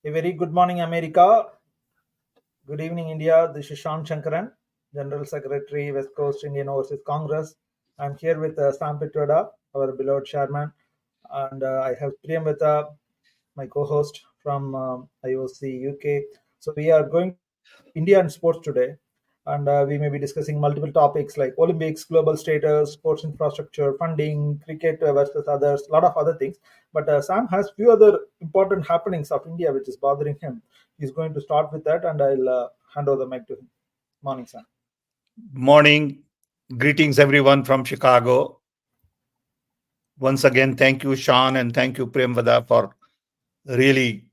A very good morning, America. Good evening, India. This is Sean Shankaran, General Secretary, West Coast Indian Overseas Congress. I'm here with Sam Pitroda, our beloved chairman, and I have Priyamvita, my co-host from IOC UK. So we are going India and sports today, and we may be discussing multiple topics like Olympics, global status, sports infrastructure, funding, cricket versus others, a lot of other things. But Sam has few other important happenings of India which is bothering him. He's going to start with that, and I'll hand over the mic to him. Morning, Sam. Morning. Greetings, everyone from Chicago. Once again, thank you, Sean, and thank you, Premvada, for really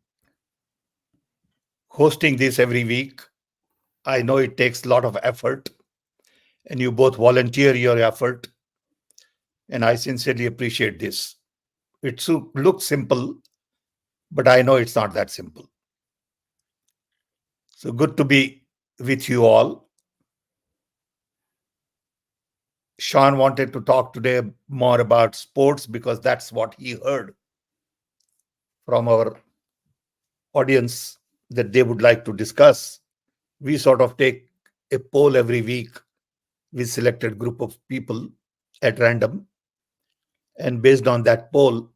hosting this every week. I know it takes a lot of effort, and you both volunteer your effort, and I sincerely appreciate this. It looks simple, but I know it's not that simple. So good to be with you all. Sean wanted to talk today more about sports because that's what he heard from our audience that they would like to discuss. We sort of take a poll every week with selected group of people at random. And based on that poll,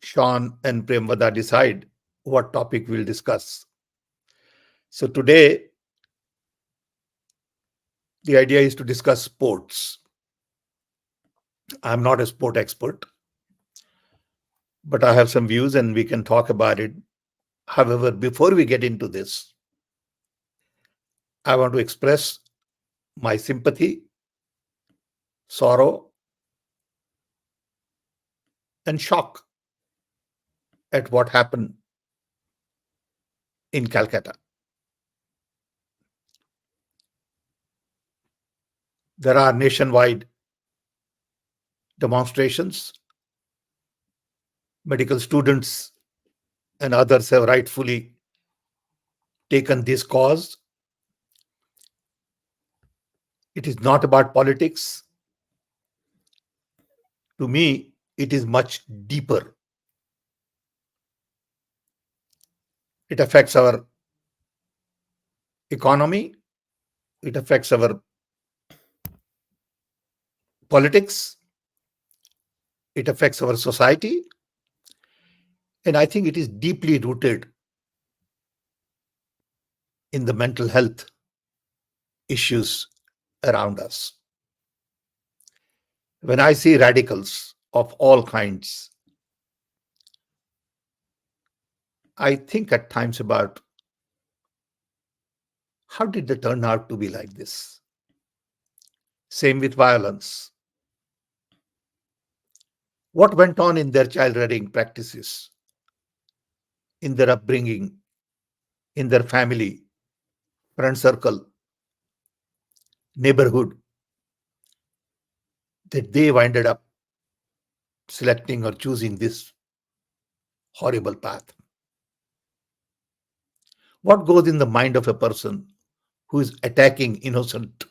Sean and Premvada decide what topic we'll discuss. So today, the idea is to discuss sports. I'm not a sport expert, but I have some views and we can talk about it. However, before we get into this, I want to express my sympathy, sorrow, and shock at what happened in Calcutta. There are nationwide demonstrations. Medical students and others have rightfully taken this cause. It is not about politics. To me, it is much deeper. It affects our economy. It affects our politics. It affects our society. And I think it is deeply rooted in the mental health issues around us. When I see radicals of all kinds, I think at times about how did they turn out to be like this? Same with violence. What went on in their child rearing practices, in their upbringing, in their family, friend circle, neighborhood, that they ended up selecting or choosing this horrible path? What goes in the mind of a person who is attacking innocent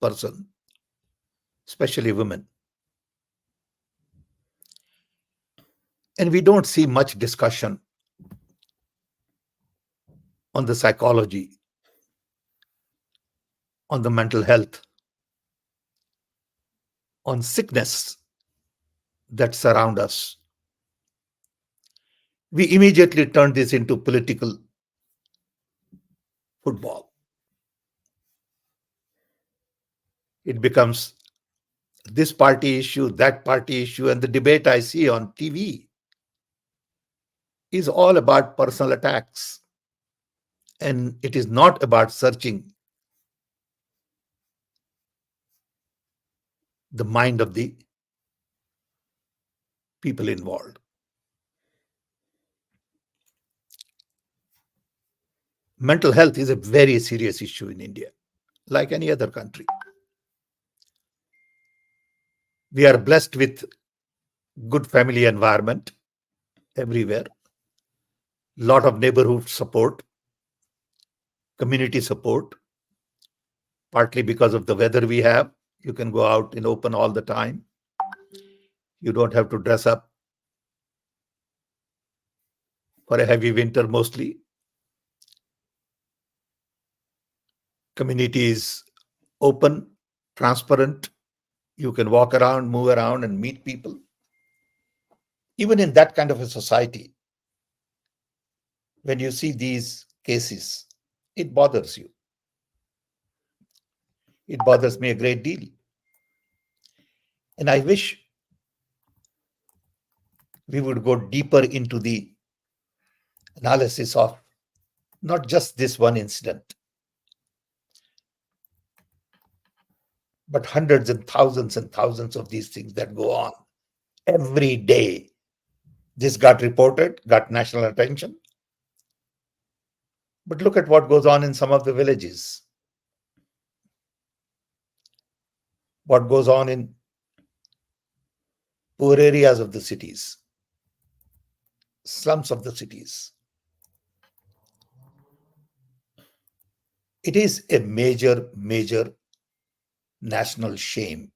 person, especially women? And we don't see much discussion on the psychology, on the mental health, on sickness that surround us. We immediately turn this into political football. It becomes this party issue, that party issue, and the debate I see on TV is all about personal attacks. And it is not about searching the mind of the people involved. Mental health is a very serious issue in India, like any other country. We are blessed with good family environment everywhere, lot of neighborhood support, community support, partly because of the weather we have. You can go out in open all the time. You don't have to dress up for a heavy winter mostly. Community is open, transparent. You can walk around, move around, and meet people. Even in that kind of a society, when you see these cases, it bothers you. It bothers me a great deal. And I wish we would go deeper into the analysis of not just this one incident, but hundreds and thousands of these things that go on every day. This got reported, got national attention. But look at what goes on in some of the villages. What goes on in poor areas of the cities, slums of the cities. It is a major national shame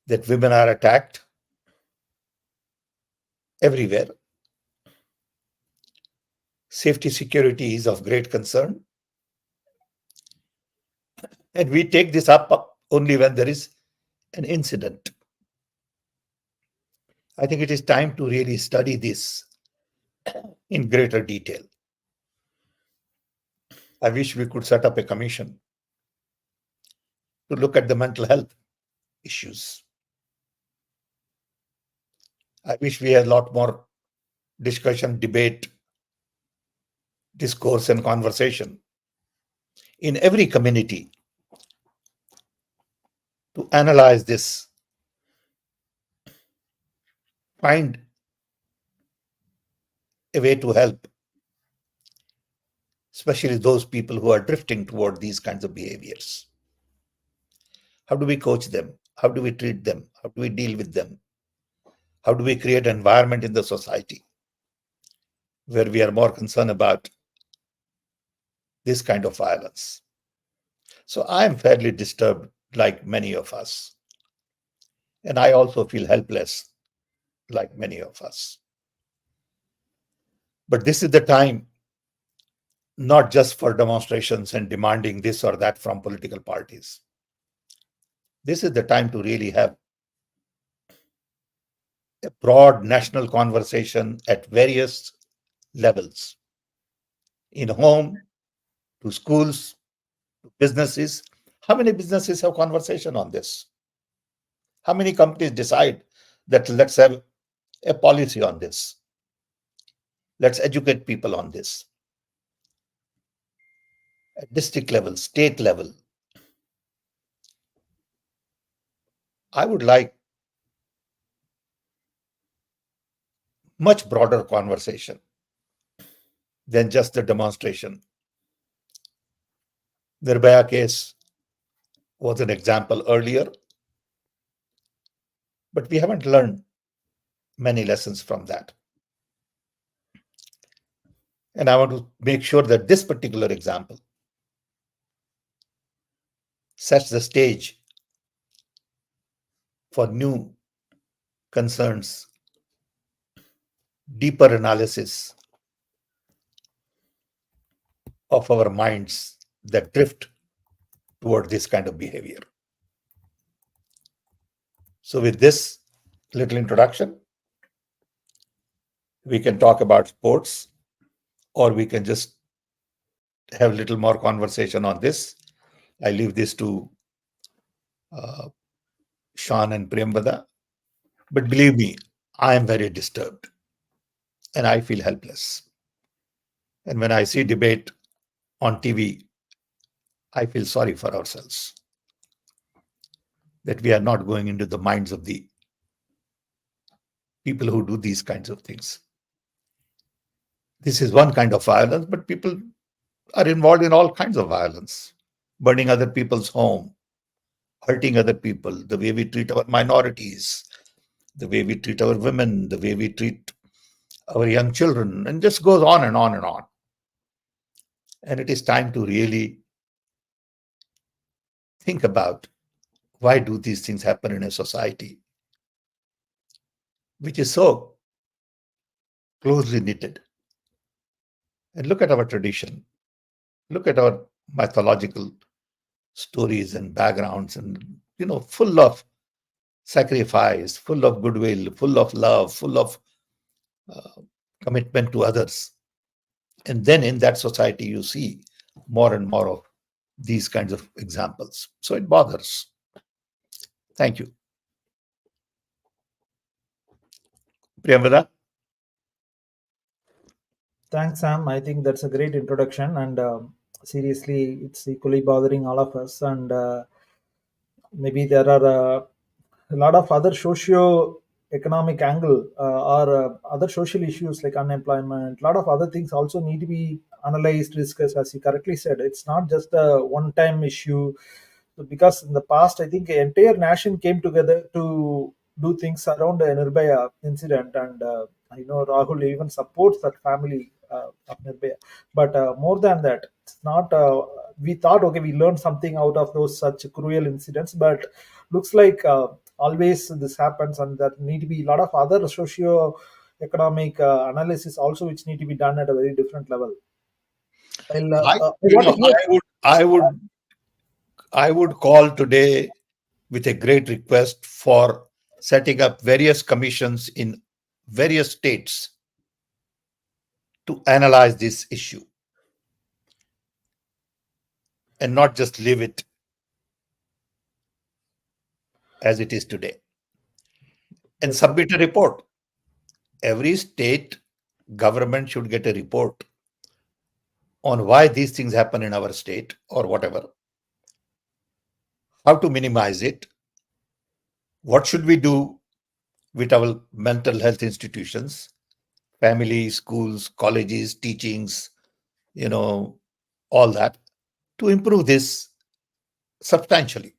that women are attacked everywhere. Safety security is of great concern. And we take this up only when there is an incident. I think it is time to really study this in greater detail. I wish we could set up a commission to look at the mental health issues. I wish we had a lot more discussion, debate, discourse, and conversation in every community to analyze this, find a way to help, especially those people who are drifting toward these kinds of behaviors. How do we coach them? How do we treat them? How do we deal with them? How do we create an environment in the society where we are more concerned about this kind of violence? So I am fairly disturbed, like many of us. And I also feel helpless, like many of us. But this is the time not just for demonstrations and demanding this or that from political parties. This is the time to really have a broad national conversation at various levels, in home, to schools, to businesses. How many businesses have conversation on this? How many companies decide that let's have a policy on this? Let's educate people on this. At district level, state level. I would like much broader conversation than just the demonstration. The Nirbhaya case was an example earlier, but we haven't learned many lessons from that. And I want to make sure that this particular example sets the stage for new concerns, deeper analysis of our minds that drift toward this kind of behavior. So with this little introduction, we can talk about sports, or we can just have a little more conversation on this. I leave this to Sean and Priyambada. But believe me, I am very disturbed and I feel helpless. And when I see debate on TV, I feel sorry for ourselves that we are not going into the minds of the people who do these kinds of things. This is one kind of violence, but people are involved in all kinds of violence, burning other people's home, hurting other people, the way we treat our minorities, the way we treat our women, the way we treat our young children, and just goes on and on and on. And it is time to really think about, why do these things happen in a society which is so closely knitted. And look at our tradition, look at our mythological stories and backgrounds, and full of sacrifice, full of goodwill, full of love, full of uh, commitment to others. And then in that society, you see more and more of these kinds of examples. So it bothers. Thank you. Priyamvada? Thanks, Sam. I think that's a great introduction, and seriously, it's equally bothering all of us. And maybe there are a lot of other socio-economic angle or other social issues like unemployment. A lot of other things also need to be analyzed, discussed. As you correctly said, it's not just a one-time issue. So because in the past, I think the entire nation came together to do things around the Nirbhaya incident, and I know Rahul even supports that family of Nirbhaya. But more than that, it's not. We thought, okay, we learned something out of those such cruel incidents, but looks like always this happens, and there need to be a lot of other socio-economic analysis also, which need to be done at a very different level. I want to hear. I would call today with a great request for setting up various commissions in various states to analyze this issue and not just leave it as it is today, and submit a report. Every state government should get a report on why these things happen in our state or whatever, how to minimize it, what should we do with our mental health institutions, families, schools, colleges, teachings, all that, to improve this substantially.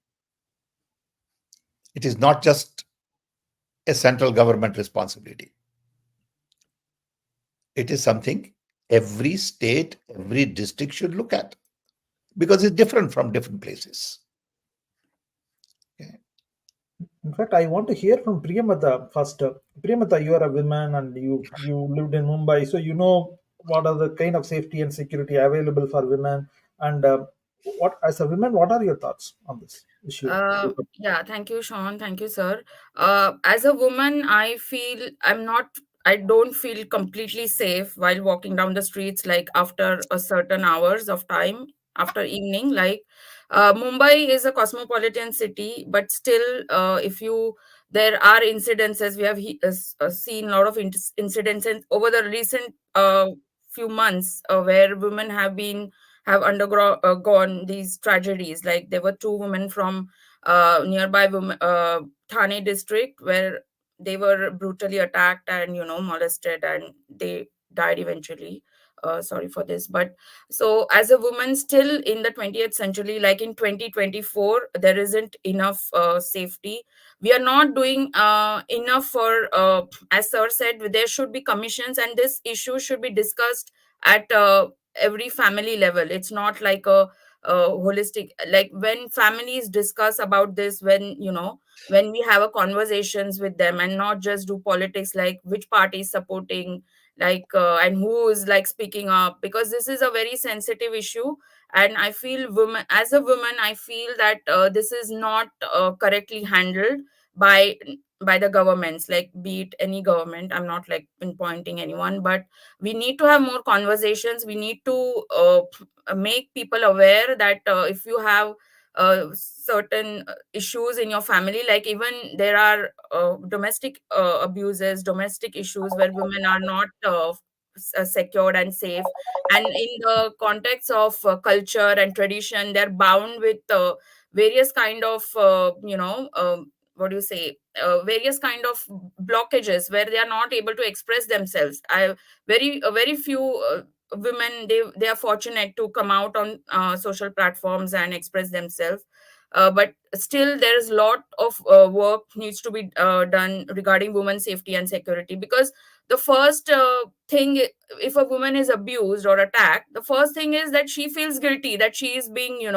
It is not just a central government responsibility. It is something every state, every district should look at, because it's different from different places. Okay. In fact, I want to hear from Priyamata first. Priyamata, you are a woman and you lived in Mumbai, so you know what are the kind of safety and security available for women. And what, as a woman, what are your thoughts on this issue? Yeah, thank you, Sean. Thank you, sir. As a woman, I don't feel completely safe while walking down the streets, like after a certain hours of time, after evening. Like, Mumbai is a cosmopolitan city, but still, there are incidences. We have seen a lot of incidences over the recent few months where women have undergone these tragedies. Like there were two women from nearby Thane district where they were brutally attacked and molested, and they died eventually. Sorry for this, but so as a woman still in the 20th century, like in 2024, there isn't enough safety. We are not doing enough for, as sir said, there should be commissions, and this issue should be discussed at every family level. It's not like a holistic, like when families discuss about this, when we have a conversations with them and not just do politics, like which party is supporting, like and who is like speaking up, because this is a very sensitive issue. And I feel, woman as a woman, I feel that this is not correctly handled by the governments, like be it any government. I'm not like pinpointing anyone, but we need to have more conversations. We need to make people aware that if you have certain issues in your family, like even there are domestic abuses, domestic issues where women are not secured and safe, and in the context of culture and tradition, they're bound with various kind of what do you say various kind of blockages where they are not able to express themselves. Very few women, they are fortunate to come out on social platforms and express themselves, but still there is a lot of work needs to be done regarding women's safety and security, because the first thing, if a woman is abused or attacked, the first thing is that she feels guilty that she is being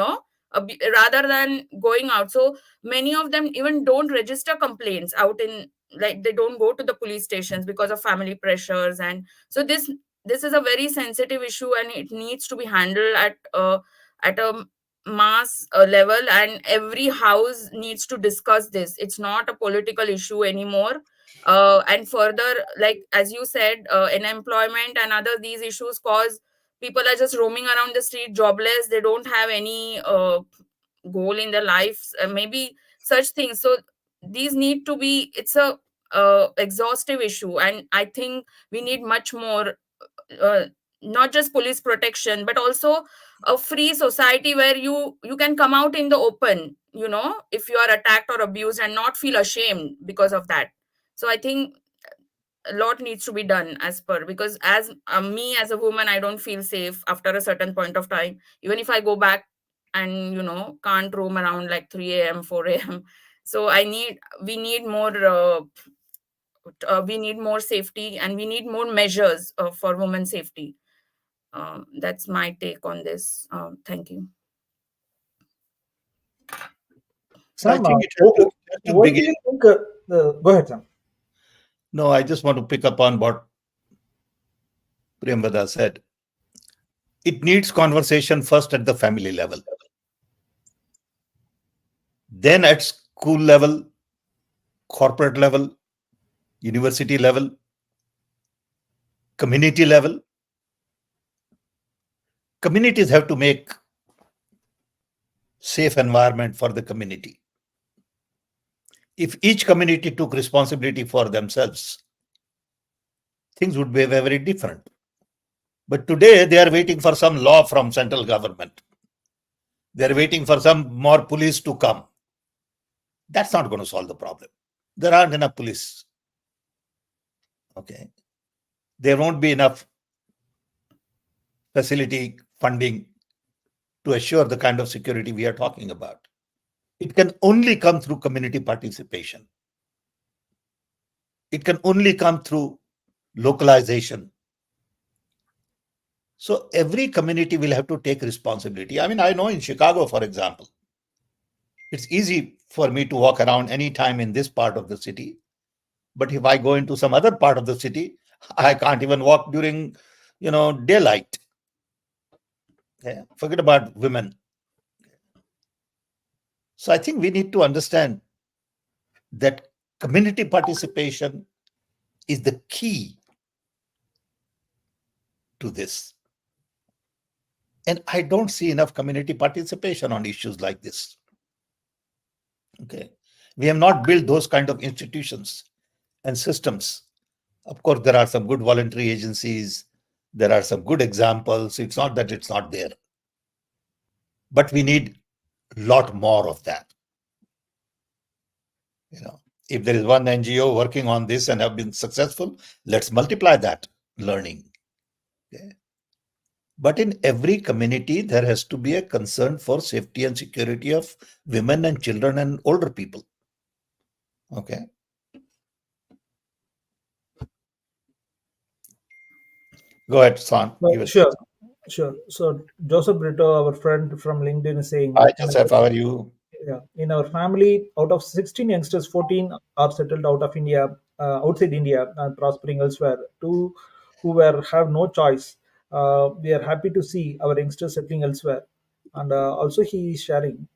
rather than going out. So many of them even don't register complaints out in like they don't go to the police stations because of family pressures. And so this is a very sensitive issue, and it needs to be handled at a mass level, and every house needs to discuss this. It's not a political issue anymore. And further, like as you said, unemployment and other these issues cause people are just roaming around the street jobless. They don't have any goal in their lives, maybe such things. So these need to be, it's a exhaustive issue, and I think we need much more, uh, not just police protection, but also a free society where you can come out in the open, if you are attacked or abused, and not feel ashamed because of that. So I think a lot needs to be done as per, because as me as a woman, I don't feel safe after a certain point of time, even if I go back and can't roam around like 3 a.m., 4 a.m. So we need more, we need more safety, and we need more measures for women's safety. That's my take on this. Thank you. So I Sam, think it has to what do begin. you think? Go ahead, Sam. No, I just want to pick up on what Premvada said. It needs conversation first at the family level, then at school level, corporate level, university level, community level. Communities have to make safe environment for the community. If each community took responsibility for themselves, things would be very different. But today they are waiting for some law from central government. They are waiting for some more police to come. That's not going to solve the problem. There aren't enough police. Okay. There won't be enough facility funding to assure the kind of security we are talking about. It can only come through community participation. It can only come through localization. So every community will have to take responsibility. I mean, I know in Chicago, for example, it's easy for me to walk around anytime in this part of the city. But if I go into some other part of the city, I can't even walk during, daylight. Okay? Forget about women. So I think we need to understand that community participation is the key to this. And I don't see enough community participation on issues like this. Okay. We have not built those kind of institutions and systems. Of course, there are some good voluntary agencies. There are some good examples. It's not that it's not there. But we need a lot more of that. If there is one NGO working on this and have been successful, let's multiply that learning. Okay. But in every community, there has to be a concern for safety and security of women and children and older people. Okay. Go ahead, San. Sure. So Joseph Brito, our friend from LinkedIn, is saying, Hi, Joseph. How are you? Yeah, in our family, out of 16 youngsters, 14 are settled out of India, outside India, and prospering elsewhere. Two who have no choice. We are happy to see our youngsters settling elsewhere. And also, he is sharing.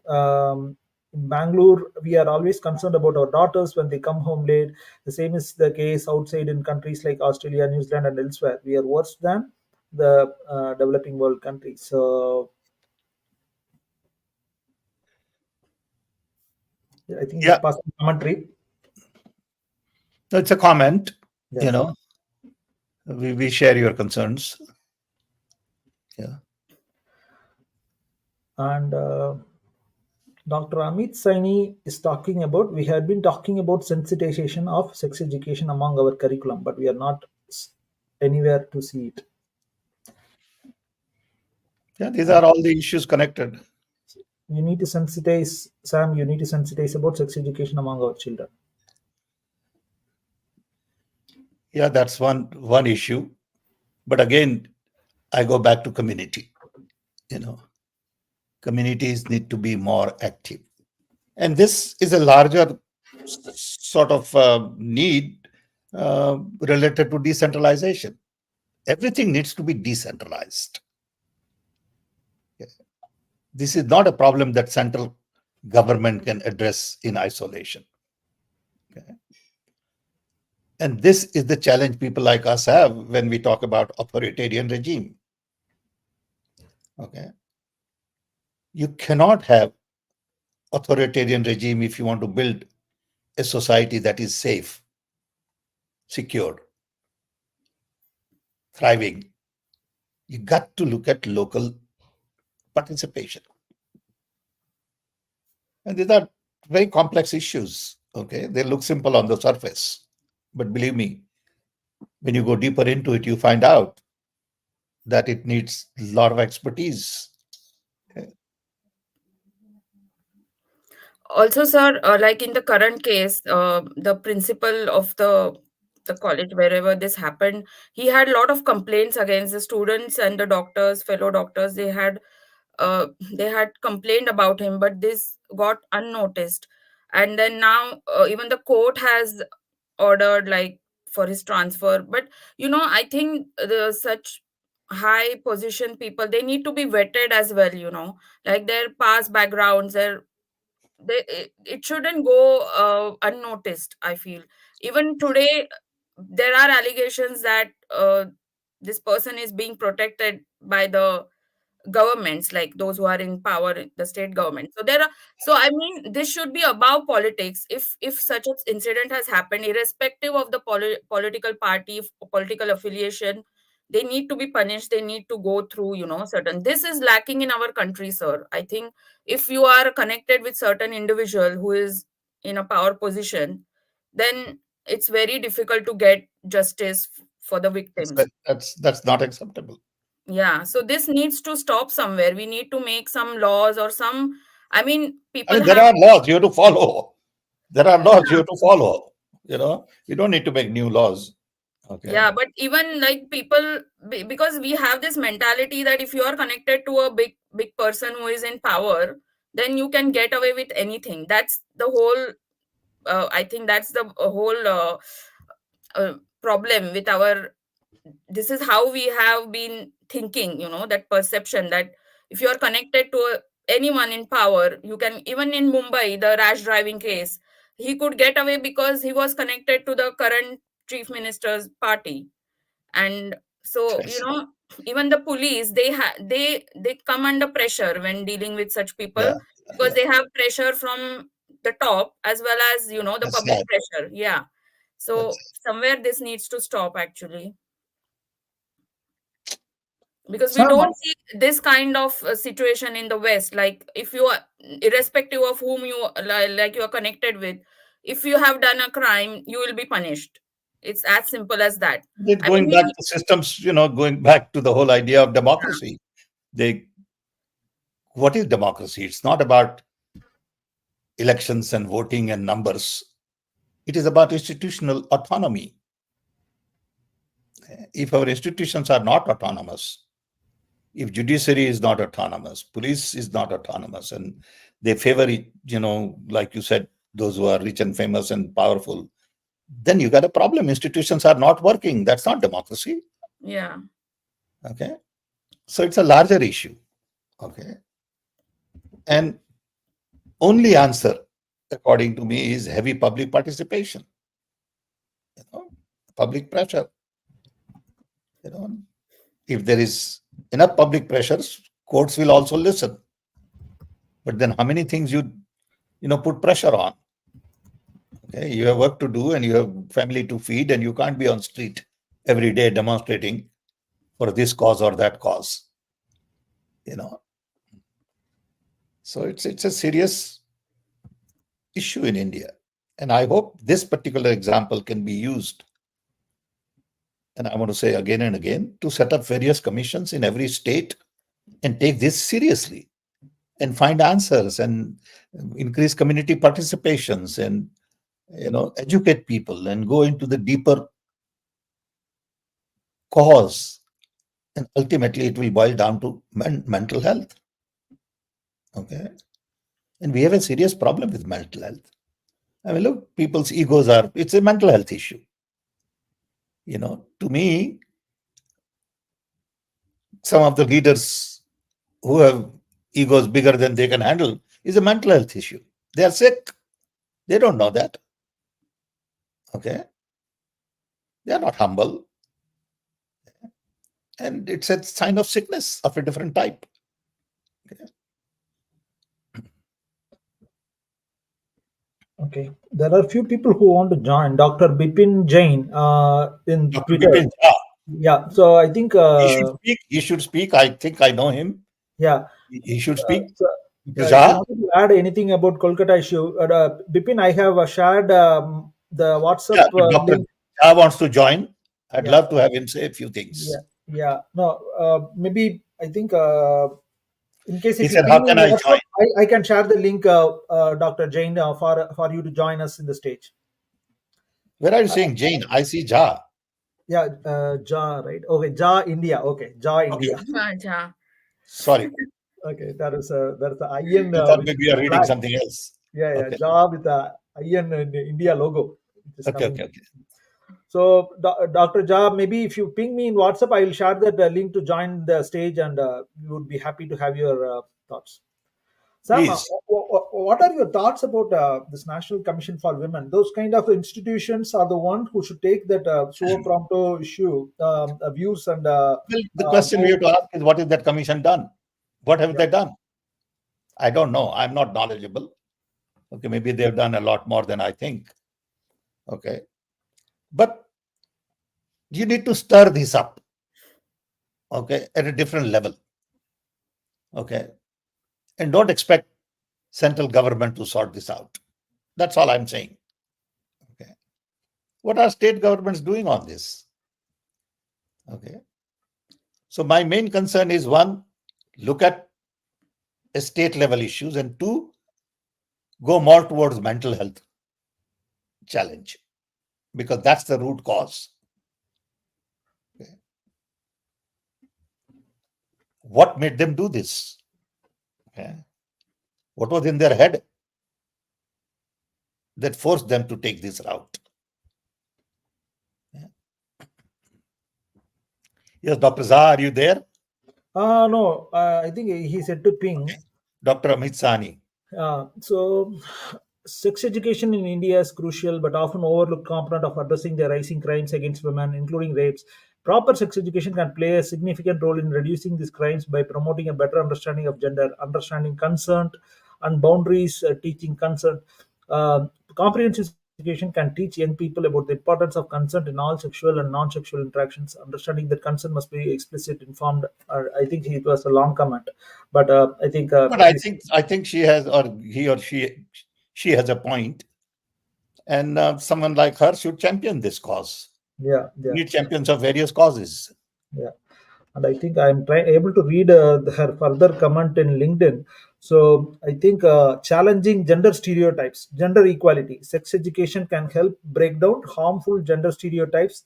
In Bangalore, we are always concerned about our daughters when they come home late. The same is the case outside in countries like Australia, New Zealand, and elsewhere. We are worse than the developing world countries. So I think it's past commentary. No, it's a comment. Yeah. We share your concerns. Yeah. And Dr. Amit Saini is talking about, we had been talking about sensitization of sex education among our curriculum, but we are not anywhere to see it. Yeah, these are all the issues connected. You need to sensitize, Sam, you need to sensitize about sex education among our children. Yeah, that's one issue. But again, I go back to community. Communities need to be more active. And this is a larger sort of need related to decentralization. Everything needs to be decentralized. Okay. This is not a problem that central government can address in isolation. Okay. And this is the challenge people like us have when we talk about authoritarian regime. Okay. You cannot have authoritarian regime if you want to build a society that is safe, secure, thriving. You got to look at local participation. And these are very complex issues. Okay. They look simple on the surface. But believe me, when you go deeper into it, you find out that it needs a lot of expertise. Also, sir, like in the current case, the principal of the college wherever this happened, he had a lot of complaints against the students and the doctors, fellow doctors. They had complained about him, but this got unnoticed. And then now, even the court has ordered like for his transfer. But I think the such high position people, they need to be vetted as well. Like their past backgrounds, it shouldn't go unnoticed, I feel. Even today there are allegations that this person is being protected by the governments, like those who are in power, the state government. So I mean, this should be above politics. If such an incident has happened, irrespective of the political party, political affiliation, they need to be punished. They need to go through certain. This is lacking in our country, sir. I think if you are connected with certain individual who is in a power position, then it's very difficult to get justice for the victims. That's not acceptable. Yeah, so this needs to stop somewhere. We need to make some laws or some, I mean, I people mean, there have, are laws you have to follow. There are laws you yeah, have to follow. You don't need to make new laws. Okay. yeah, but even like people, because we have this mentality that if you are connected to a big person who is in power, then you can get away with anything. That's the whole, I think that's the whole problem with our, this is how we have been thinking, that perception that if you are connected to anyone in power, you can. Even in Mumbai, the rash driving case, he could get away because he was connected to the current chief minister's party. And so, Yes. even the police, they come under pressure when dealing with such Yeah. people, because they have pressure from the top as well as the That's public sad. pressure. Yeah, That's so somewhere this needs to stop actually, because we Sir, don't see this kind of situation in the West. Like if you are, irrespective of whom you like you are connected with, if you have done a crime, you will be punished. It's as simple as that. it I mean, going back to systems, going back to the whole idea of yeah, democracy. What is democracy? It's not about elections and voting and numbers. It is about institutional autonomy. If our institutions are not autonomous, if judiciary is not autonomous, police is not autonomous, and they favor, like you said, those who are rich and famous and powerful, then you got a problem. Institutions are not working. That's not democracy. yeah, Okay. So it's a larger issue. Okay. And only answer, according to me, is heavy public participation, public pressure. If there is enough public pressures, courts will also listen. But then how many things you put pressure on? Okay, you have work to do and you have family to feed, and you can't be on street every day demonstrating for this cause or that cause. So it's a serious issue in India. And I hope this particular example can be used, and I want to say again and again, to set up various commissions in every state and take this seriously and find answers and increase community participations and educate people and go into the deeper cause. And ultimately it will boil down to mental health. Okay. And we have a serious problem with mental health. I mean, look, people's egos it's a mental health issue. To me, some of the leaders who have egos bigger than they can handle is a mental health issue. They are sick. They don't know that. Okay. They are not humble. And it's a sign of sickness of a different type. Okay. There are a few people who want to join. Dr. Bipin Jain in Dr. Twitter. Bipin Jha, Yeah. So I think, he should speak. He should speak. I think I know him. yeah. He should speak. So, Dr. if you Jha, wanted to add anything about Kolkata issue, Bipin, I have shared the WhatsApp yeah, Dr. link. Jha wants to join. I'd Yeah. love to have him say a few things. Yeah. No, maybe I think in case He if you said, ping how me in can I WhatsApp, join? I can share the link, Dr. Jain, for you to join us in the stage. Where are you saying Jane? I see Jha. Yeah, Ja, right? Okay, Ja India. Okay, Ja Okay. India. Ja. Sorry. Okay, that's the IN I thought with maybe you are the reading flag. something else. Yeah, Okay. Ja with the IN and India logo. It is Okay. coming. Okay. So, Dr. Ja, maybe if you ping me in WhatsApp, I will share that link to join the stage, and we would be happy to have your thoughts. Sam, Please. what are your thoughts about this National Commission for Women? Those kind of institutions are the one who should take that suo prompto issue views and Well, the question we have to ask is, what is that commission done? What have they done? I don't know. I'm not knowledgeable. Okay, maybe they've done a lot more than I think. Okay. But you need to stir this up, okay, at a different level. Okay. And don't expect central government to sort this out. That's all I'm saying. Okay. What are state governments doing on this? Okay. So my main concern is, one, look at state level issues, and two, go more towards mental health challenge, because that's the root cause. Okay. What made them do this? Okay. What was in their head that forced them to take this route? Okay. Yes, Dr. Zah, are you there? no, I think he said to ping. Okay. Dr. Amit Sani. So, sex education in India is crucial but often overlooked component of addressing the rising crimes against women, including rapes. Proper sex education can play a significant role in reducing these crimes by promoting a better understanding of gender, understanding consent and boundaries, teaching consent. Comprehensive education can teach young people about the importance of consent in all sexual and non-sexual interactions, understanding that consent must be explicit, informed. I think it was a long comment, but I think But I think she has, or he or she has a point, and someone like her should champion this cause. yeah. We need champions of various causes. Yeah, and I think I'm able to read her further comment in LinkedIn. So I think challenging gender stereotypes, gender equality, sex education can help break down harmful gender stereotypes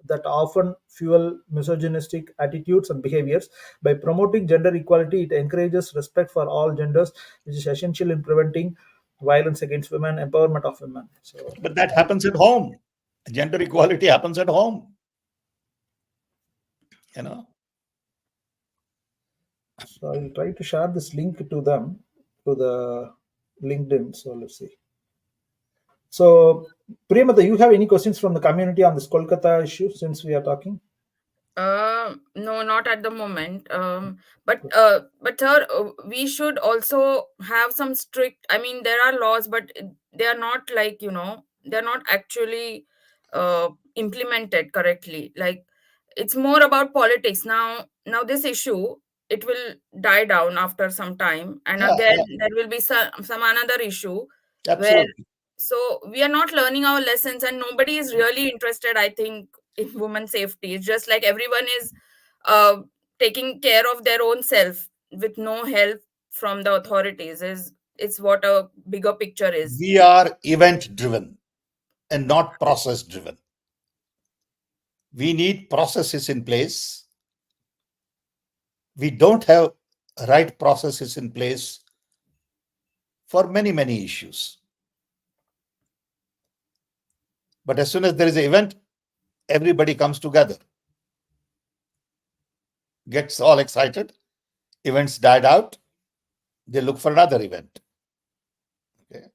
that often fuel misogynistic attitudes and behaviors. By promoting gender equality, it encourages respect for all genders, which is essential in preventing violence against women, empowerment of women. So, But that happens at home. Gender equality happens at home. You know. So I'll try to share this link to them, to the LinkedIn. So let's see. So Priyamata, you have any questions from the community on this Kolkata issue since we are talking? No, not at the moment. But sir, we should also have some strict. I mean, there are laws, but they are not like, they're not actually implemented correctly. Like, it's more about politics now. Now this issue, it will die down after some time, and Yeah, again yeah, there will be some another issue where. absolutely. So we are not learning our lessons, and nobody is really interested, I think, in women's safety. It's just like everyone is uh, taking care of their own self with no help from the authorities. Is what a bigger picture is. We are event driven and not process driven. We need processes in place. We don't have right processes in place for many, many issues. But as soon as there is an event, everybody comes together, gets all excited. Events died out, they look for another event. Okay.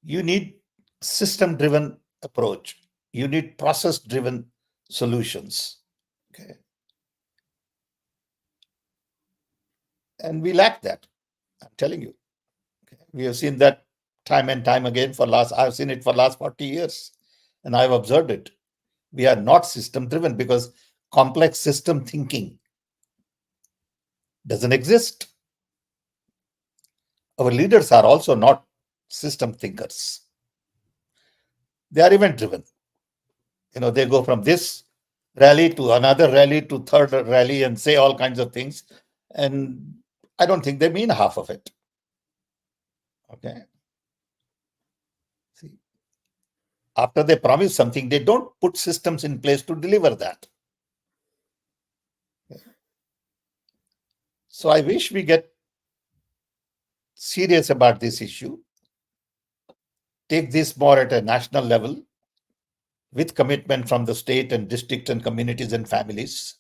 You need system-driven approach. You need process-driven solutions. Okay. And we lack that. I'm telling you. Okay. We have seen that time and time again I've seen it for last 40 years, and I've observed it. We are not system-driven because complex system thinking doesn't exist. Our leaders are also not system thinkers. They are event-driven. They go from this rally to another rally to third rally and say all kinds of things. And I don't think they mean half of it. Okay. See, after they promise something, they don't put systems in place to deliver that. Okay. So I wish we get serious about this issue, take this more at a national level with commitment from the state and district and communities and families.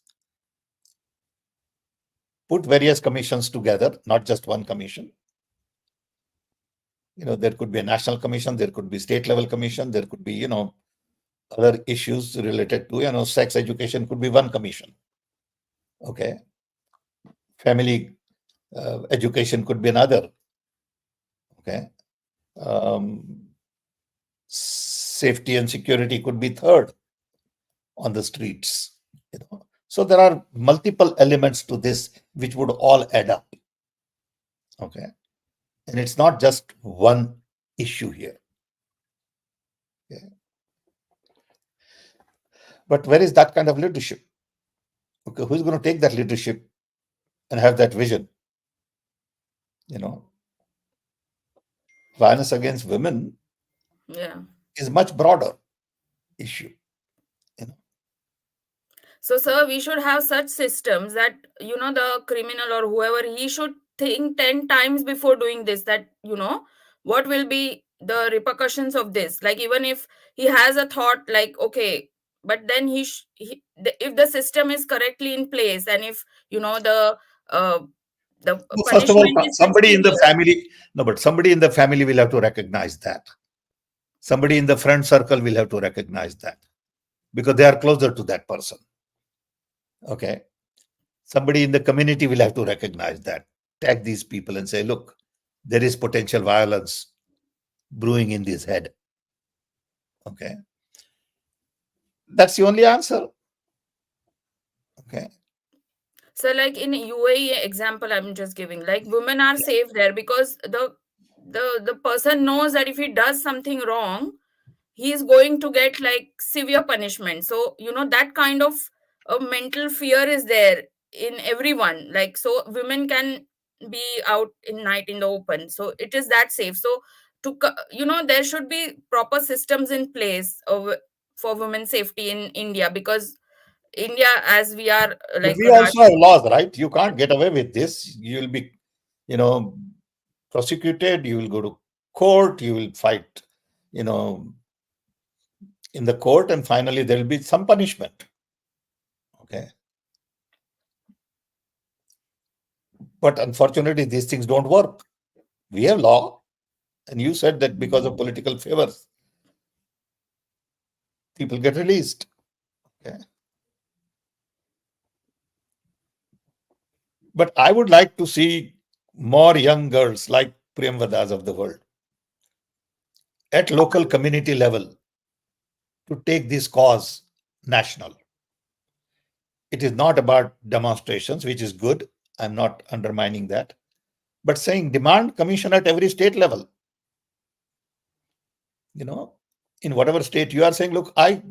Put various commissions together, not just one commission. There could be a national commission, there could be state level commission, there could be, other issues related to, sex education could be one commission. Okay. Family education could be another. Okay. Safety and security could be third on the streets. So there are multiple elements to this which would all add up. Okay. And it's not just one issue here. Okay. But where is that kind of leadership? Okay, who's going to take that leadership and have that vision? Violence against women is much broader issue. So, sir, we should have such systems that, the criminal or whoever, he should think 10 times before doing this, that, what will be the repercussions of this? Like, even if he has a thought like, okay, but then if the system is correctly in place, and if, the First of all, punishment is somebody in the severe. somebody in the family will have to recognize that. Somebody in the friend circle will have to recognize that because they are closer to that person. Okay. Somebody in the community will have to recognize that, tag these people and say, look, there is potential violence brewing in this head. Okay. That's the only answer. Okay. So, like in UAE example, I'm just giving, like women are safe there because the person knows that if he does something wrong, he is going to get like severe punishment. So, that kind of a mental fear is there in everyone. Like, so women can be out in night in the open. So it is that safe. So there should be proper systems in place for women's safety in India, because India, as we are But like we also have laws, right? You can't get away with this. You will be, prosecuted. You will go to court. You will fight, in the court, and finally there will be some punishment. Okay. But unfortunately, these things don't work. We have law, and you said that because of political favors, people get released. Okay. But I would like to see more young girls like Priyamvadas of the world at local community level to take this cause national. It is not about demonstrations, which is good. I'm not undermining that. But saying demand commission at every state level. In whatever state you are saying, look, I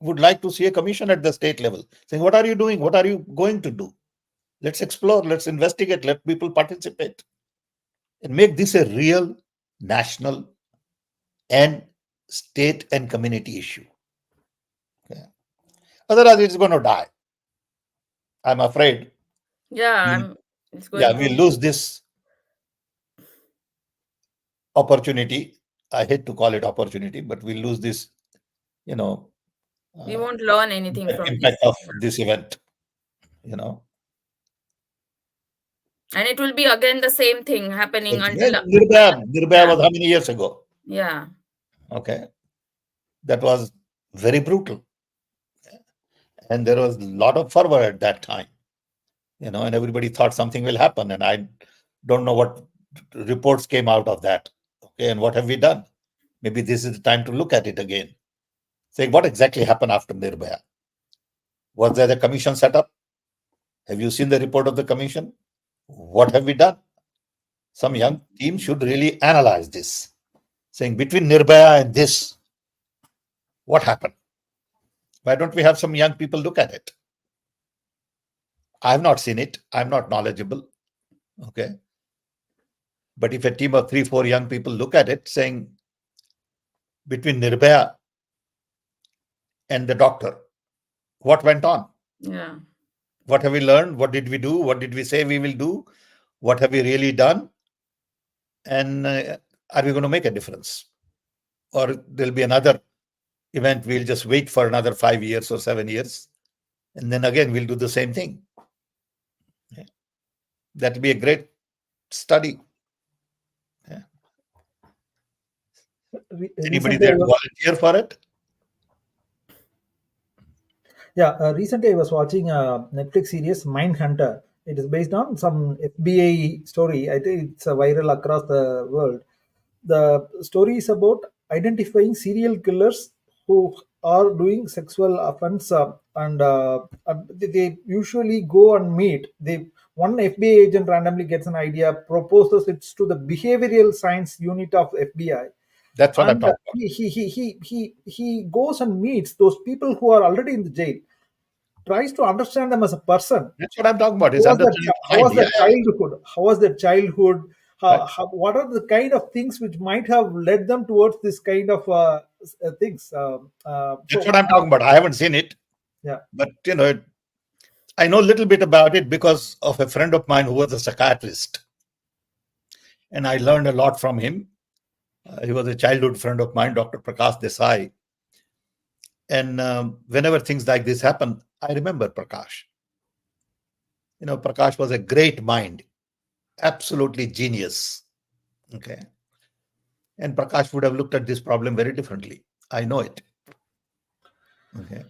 would like to see a commission at the state level. Saying, what are you doing? What are you going to do? Let's explore, let's investigate, let people participate. And make this a real national and state and community issue. Okay. Otherwise, it's going to die. I'm afraid. it's going we lose this opportunity I hate to call it opportunity, but we lose this, we won't learn anything from impact this. of this event, And it will be again the same thing happening until Nirbhaya was how many years ago? Yeah. Okay. That was very brutal. And there was a lot of fervor at that time, and everybody thought something will happen. And I don't know what reports came out of that. Okay. And what have we done? Maybe this is the time to look at it again. Saying what exactly happened after Nirbhaya? Was there a commission set up? Have you seen the report of the commission? What have we done? Some young team should really analyze this. Saying between Nirbhaya and this, what happened? Why don't we have some young people look at it? I have not seen it. I'm not knowledgeable. Okay. But if a team of 3-4 young people look at it, saying between Nirbhaya and the doctor, what went on? Yeah. What have we learned? What did we do? What did we say we will do? What have we really done? And are we going to make a difference? Or there'll be another event, we'll just wait for another 5 years or 7 years, and then again we'll do the same thing. Yeah. That'll be a great study. Yeah. Anybody there to volunteer for it? Yeah, recently I was watching a Netflix series, Mindhunter. It is based on some FBI story. I think it's viral across the world. The story is about identifying serial killers who are doing sexual offense, and they usually go and meet. One FBI agent randomly gets an idea, proposes it to the behavioral science unit of FBI. That's what I'm And talking about. he goes and meets those people who are already in the jail, tries to understand them as a person. That's what I'm talking about. How was their childhood? How was their childhood? What are the kind of things which might have led them towards this kind of things? That's what I'm talking about. I haven't seen it. Yeah. But, I know a little bit about it because of a friend of mine who was a psychiatrist. And I learned a lot from him. He was a childhood friend of mine, Dr. Prakash Desai. And whenever things like this happen, I remember Prakash. Prakash was a great mind, absolutely genius. Okay. And Prakash would have looked at this problem very differently. I know it. Okay.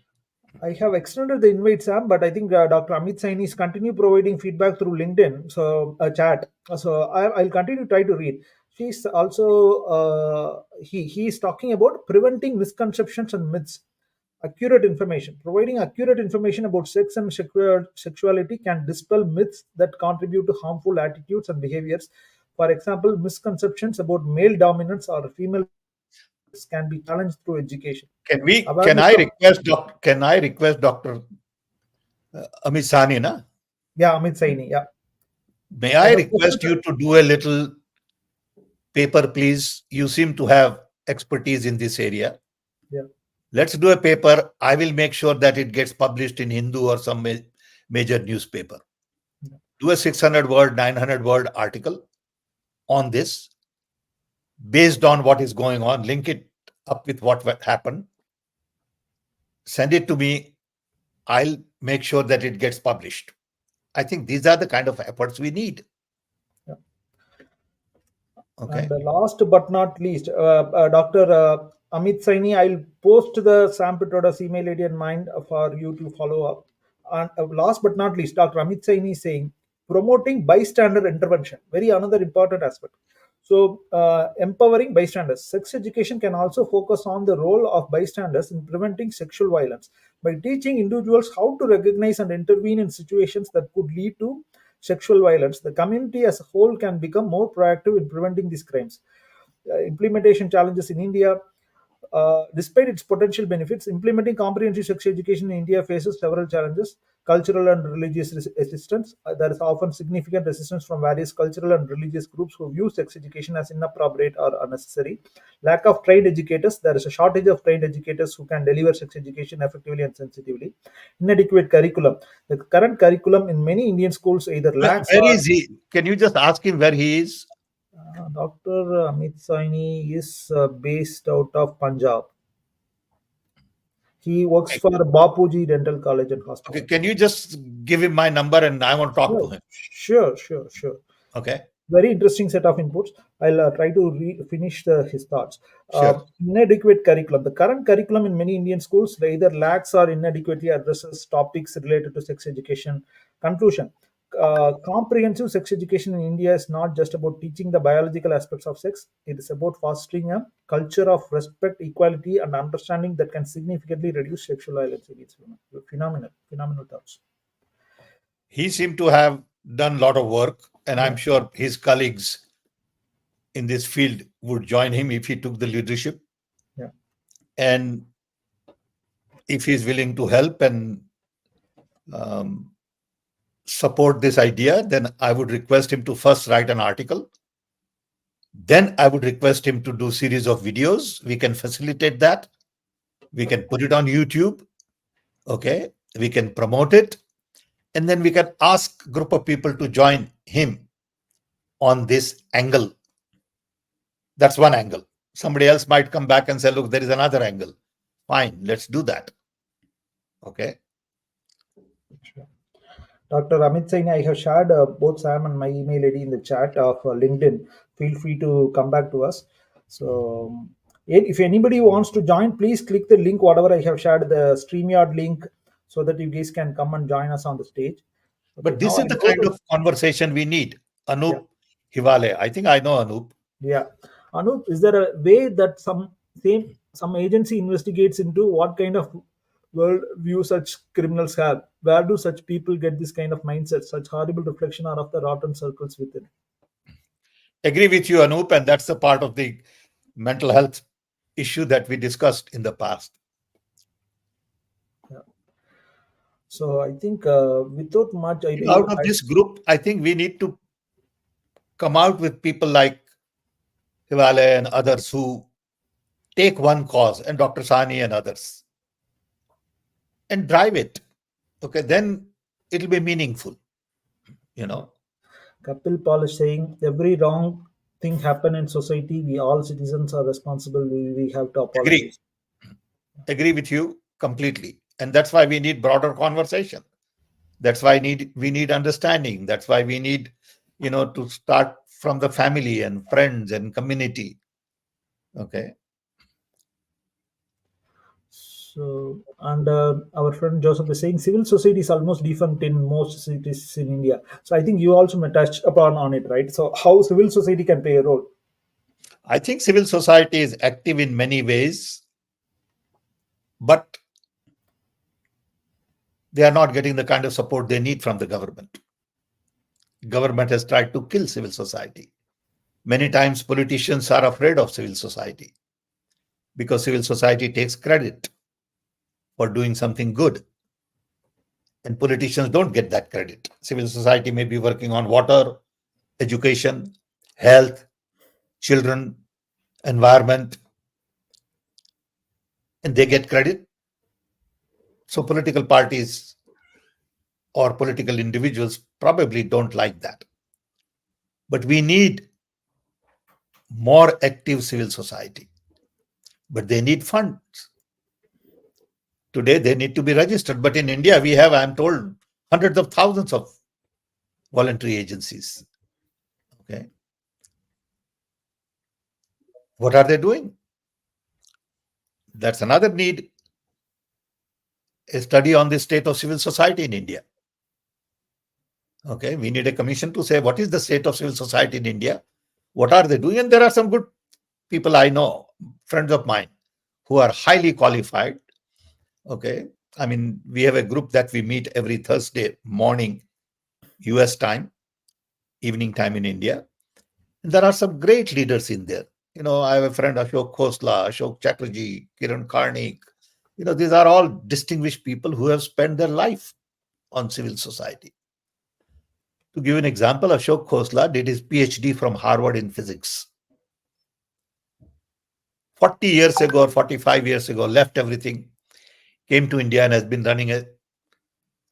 I have extended the invite, Sam, but I think Dr. Amit Saini is continue providing feedback through LinkedIn, so a chat. So I'll continue to try to read. She's also he is talking about preventing misconceptions and myths. Accurate information. Providing accurate information about sex and sexuality can dispel myths that contribute to harmful attitudes and behaviors. For example, misconceptions about male dominance or female can be challenged through education. Can I request Dr. Amit Saini, na? Yeah, Amit Saini, yeah. May I request you to do a little paper, please? You seem to have expertise in this area. Yeah. Let's do a paper. I will make sure that it gets published in Hindu or some major newspaper. Yeah. Do a 600-word, 900-word article on this based on what is going on. Link it up with what happened. Send it to me. I'll make sure that it gets published. I think these are the kind of efforts we need. Yeah. Okay. And last but not least, Dr. Amit Saini, I'll post the Sam Pitroda's email ID and mine for you to follow up. And last but not least, Dr. Amit Saini is saying promoting bystander intervention, very another important aspect. So empowering bystanders. Sex education can also focus on the role of bystanders in preventing sexual violence by teaching individuals how to recognize and intervene in situations that could lead to sexual violence. The community as a whole can become more proactive in preventing these crimes. Implementation challenges in India. Despite its potential benefits, implementing comprehensive sex education in India faces several challenges. Cultural and religious resistance. There is often significant resistance from various cultural and religious groups who view sex education as inappropriate or unnecessary. Lack of trained educators. There is a shortage of trained educators who can deliver sex education effectively and sensitively. Inadequate curriculum. The current curriculum in many Indian schools either lacks. Where is he? Can you just ask him where he is? Dr. Amit Saini is based out of Punjab. He works for Bapuji Dental College and Okay, Hospital. can you just give him my number and I want to talk to him? Sure. Okay. Very interesting set of inputs. I'll try to finish his thoughts. Sure. Inadequate curriculum. The current curriculum in many Indian schools either lacks or inadequately addresses topics related to sex education. Conclusion. Comprehensive sex education in India is not just about teaching the biological aspects of sex. It is about fostering a culture of respect, equality, and understanding that can significantly reduce sexual violence against women. Phenomenal thoughts. He seemed to have done a lot of work, and I'm Yeah. sure his colleagues in this field would join him if he took the leadership. Yeah. And if he's willing to help and support this idea, then I would request him to first write an article. Then I would request him to do series of videos. We can facilitate that. We can put it on YouTube. Okay. We can promote it. And then we can ask a group of people to join him on this angle. That's one angle. Somebody else might come back and say, look, there is another angle. Fine, let's do that. Okay. Sure. Dr. Amit Saini, I have shared both Sam and my email ID in the chat of LinkedIn. Feel free to come back to us. So, if anybody wants to join, please click the link, whatever I have shared, the StreamYard link, so that you guys can come and join us on the stage. But this is the kind of conversation we need. Anup Hivale. I think I know Anup. Yeah. Anup, is there a way that some agency investigates into what kind of world view such criminals have? Where do such people get this kind of mindset? Such horrible reflection are of the rotten circles within. Agree with you, Anup, and that's a part of the mental health issue that we discussed in the past. Yeah. So I think without much idea, out of this group, I think we need to come out with people like Hivale and others who take one cause, and Dr. Sani and others, and drive it. Okay, then it'll be meaningful. Kapil Paul is saying every wrong thing happen in society, we all citizens are responsible. We have to apologize. Agree with you completely. And that's why we need broader conversation. That's why we need understanding. That's why we need, to start from the family and friends and community. Okay. So, and our friend Joseph is saying civil society is almost defunct in most cities in India. So I think you also may touch upon on it, right? So how civil society can play a role? I think civil society is active in many ways, but they are not getting the kind of support they need from the government. Government has tried to kill civil society. Many times politicians are afraid of civil society because civil society takes credit for doing something good. And politicians don't get that credit. Civil society may be working on water, education, health, children, environment, and they get credit. So political parties or political individuals probably don't like that. But we need more active civil society. But they need funds. Today, they need to be registered. But in India, we have, I'm told, hundreds of thousands of voluntary agencies. Okay. What are they doing? That's another need. A study on the state of civil society in India. Okay. We need a commission to say, what is the state of civil society in India? What are they doing? And there are some good people I know, friends of mine, who are highly qualified. Okay. I mean, we have a group that we meet every Thursday morning, US time, evening time in India. And there are some great leaders in there. I have a friend, Ashok Khosla, Ashok Chatterjee, Kiran Karnik. These are all distinguished people who have spent their life on civil society. To give an example, Ashok Khosla did his PhD from Harvard in physics. 40 years ago or 45 years ago, left everything, came to India and has been running a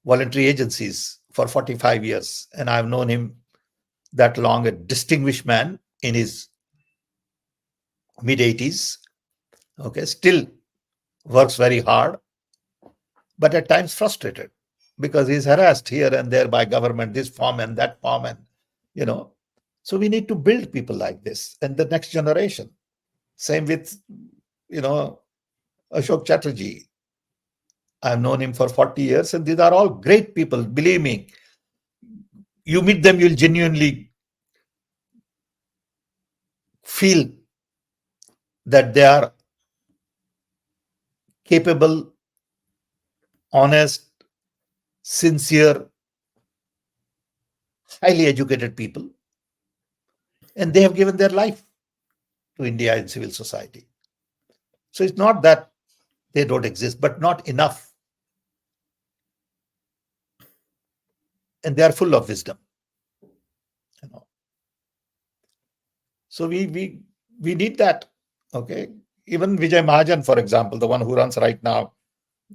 voluntary agencies for 45 years. And I've known him that long, a distinguished man, in his mid 80s, okay, still works very hard, but at times frustrated because he's harassed here and there by government, this form and that form, and you know. So we need to build people like this and the next generation. Same with, Ashok Chatterjee. I've known him for 40 years, and these are all great people. Believe me, you meet them, you'll genuinely feel that they are capable, honest, sincere, highly educated people, and they have given their life to India in civil society. So it's not that they don't exist, but not enough. And they are full of wisdom. So we need that. Okay. Even Vijay Mahajan, for example, the one who runs right now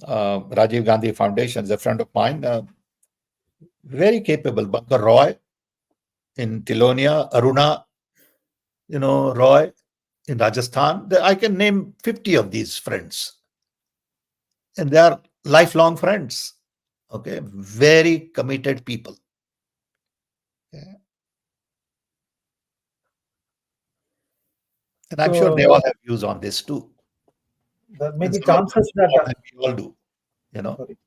Rajiv Gandhi Foundation, is a friend of mine, very capable. Bankar Roy in Tilonia, Aruna, Roy in Rajasthan. I can name 50 of these friends. And they are lifelong friends. Okay. Very committed people. Okay. And I'm sure they all have views on this too. There may be chances that we all do, Sorry.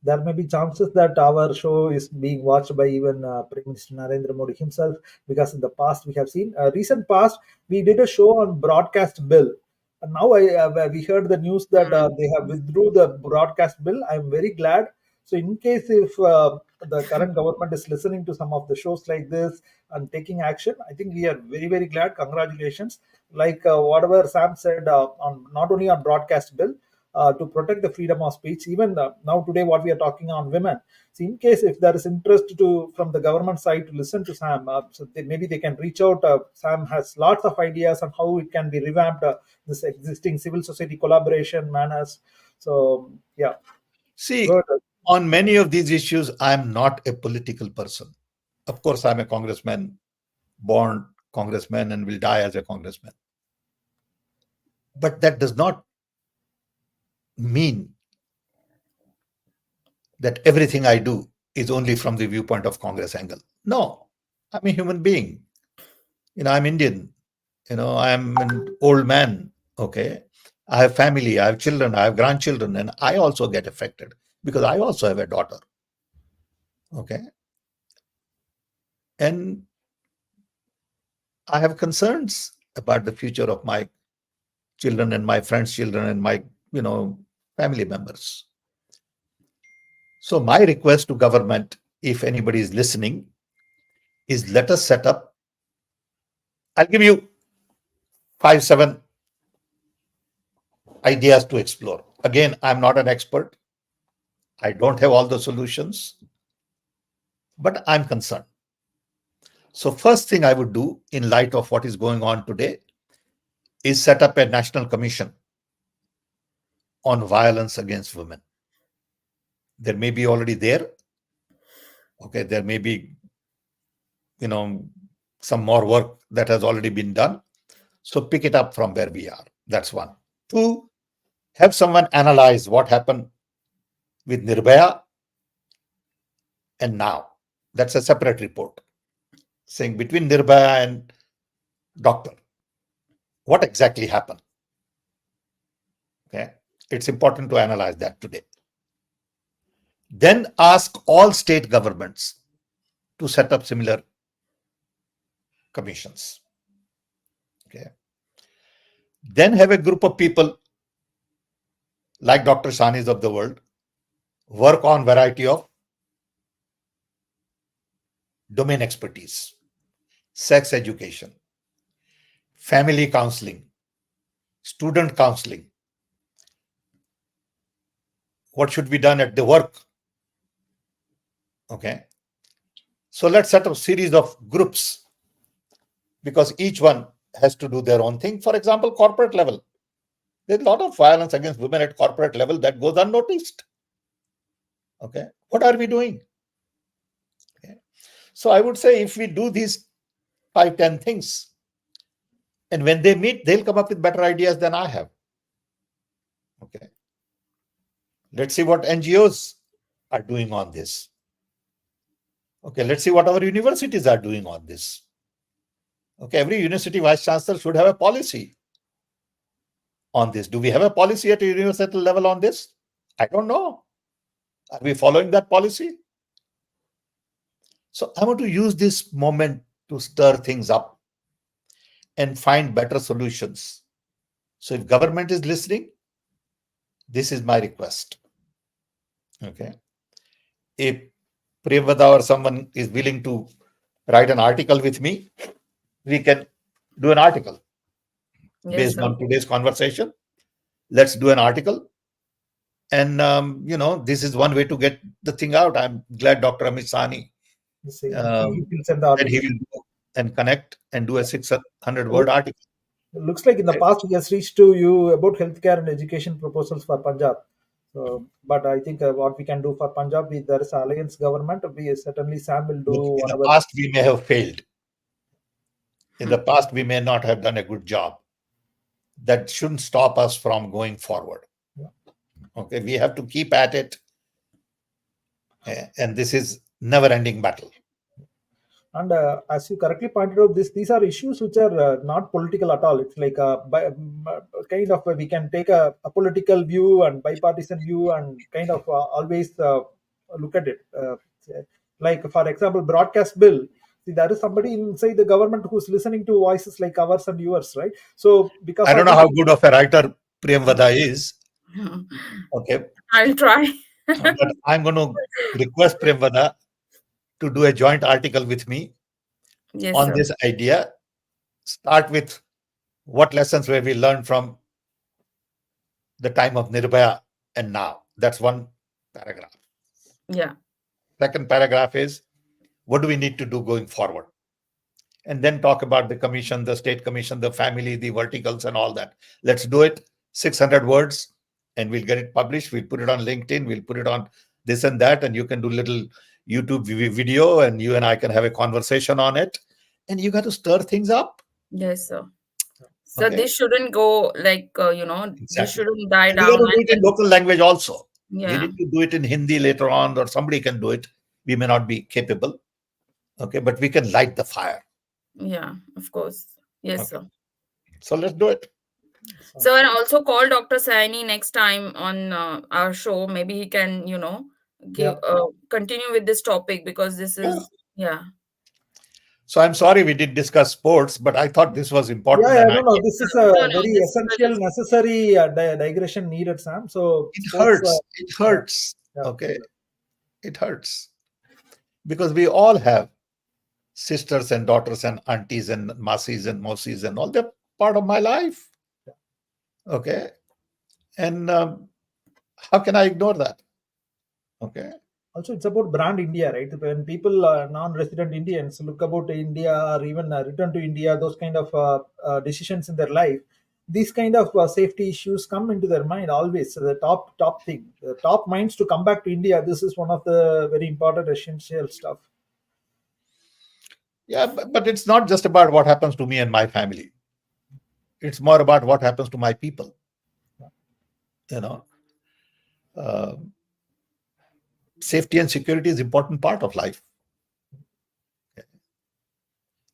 There may be chances that our show is being watched by even Prime Minister Narendra Modi himself, because in the past we have seen, recent past, we did a show on broadcast bill. And now we heard the news that they have withdrew the broadcast bill. I'm very glad. So in case if the current government is listening to some of the shows like this and taking action, I think we are very, very glad. Congratulations. Like whatever Sam said, on not only on broadcast bill, to protect the freedom of speech. Even now today, what we are talking on women. So in case if there is interest from the government side to listen to Sam, so maybe they can reach out. Sam has lots of ideas on how it can be revamped. This existing civil society collaboration manners. So yeah. See, on many of these issues, I'm not a political person. Of course, I'm a congressman, born congressman, and will die as a congressman. But that does not mean that everything I do is only from the viewpoint of Congress angle. No, I'm a human being. I'm Indian. I'm an old man. Okay. I have family, I have children, I have grandchildren, and I also get affected because I also have a daughter. Okay. And I have concerns about the future of my children and my friends' children and my, family members. So my request to government, if anybody is listening, is let us set up. I'll give you 5-7 ideas to explore. Again, I'm not an expert. I don't have all the solutions, but I'm concerned. So first thing I would do in light of what is going on today is set up a national commission on violence against women. There may be already there. Okay, there may be, some more work that has already been done. So pick it up from where we are. That's one. 2, have someone analyze what happened with Nirbhaya and now. That's a separate report saying between Nirbhaya and doctor, what exactly happened? Okay, it's important to analyze that today. Then ask all state governments to set up similar commissions. Okay. Then have a group of people like Dr. Sanis of the world work on variety of domain expertise, sex education, family counseling, student counseling. What should be done at the work? Okay. So let's set up a series of groups because each one has to do their own thing. For example, corporate level. There's a lot of violence against women at corporate level that goes unnoticed. Okay. What are we doing? Okay. So I would say if we do these 5, 10 things. And when they meet, they'll come up with better ideas than I have. Okay. Let's see what NGOs are doing on this. Okay, let's see what our universities are doing on this. Okay, every university vice chancellor should have a policy on this. Do we have a policy at a university level on this? I don't know. Are we following that policy? So I want to use this moment to stir things up and find better solutions. So if government is listening, this is my request. Okay. If Premvada or someone is willing to write an article with me, we can do an article Yes, based sir. on today's conversation. Let's do an article. And, this is one way to get the thing out. I'm glad Dr. Amit Sahni The same. Um, He will send the that he article. will go and connect and do a 600-word article. It looks like in the past he has reached to you about healthcare and education proposals for Punjab. So, but I think what we can do for Punjab, there is alliance government. We certainly Sam will do Look, in the whatever. past, we may have failed. In the past, we may not have done a good job. That shouldn't stop us from going forward. Yeah. Okay, we have to keep at it. And this is never-ending battle. And as you correctly pointed out, these are issues which are not political at all. It's like kind of we can take a political view and bipartisan view and kind of always look at it. Like for example, broadcast bill. See, there is somebody inside the government who's listening to voices like ours and yours, right? So because I don't know how good of a writer Premvada is. Okay, I'll try. but I'm going to request Premvada to do a joint article with me Yes, on sir. this idea. Start with what lessons were we learned from the time of Nirbhaya and now. That's one paragraph. Yeah. Second paragraph is what do we need to do going forward? And then talk about the commission, the state commission, the family, the verticals and all that. Let's do it. 600 words and we'll get it published. We'll put it on LinkedIn. We'll put it on this and that. And you can do little YouTube video and you and I can have a conversation on it. And you got to stir things up. Yes, sir. So Okay. this shouldn't go like, this Exactly. shouldn't die And we down. got to do it in local language also. We Yeah. need to do it in Hindi later on, or somebody can do it. We may not be capable. Okay, but we can light the fire. Yeah, of course. Yes, Okay. sir. So let's do it. So and also call Dr. Saini next time on our show. Maybe he can, give continue with this topic because this is So I'm sorry we did discuss sports, but I thought this was important. Yeah, and no. This is a No, very this is essential, very- necessary digression needed, Sam. So it sports, hurts. It hurts. yeah. Okay. It hurts. Because we all have sisters and daughters and aunties and masis and mosis and all. They're part of my life. Okay. And how can I ignore that? Okay. Also, it's about brand India, right? When people, non-resident Indians, look about India or even return to India, those kind of decisions in their life, these kind of safety issues come into their mind always. So the top thing, the top minds to come back to India. This is one of the very important essential stuff. Yeah, but it's not just about what happens to me and my family. It's more about what happens to my people. Safety and security is an important part of life.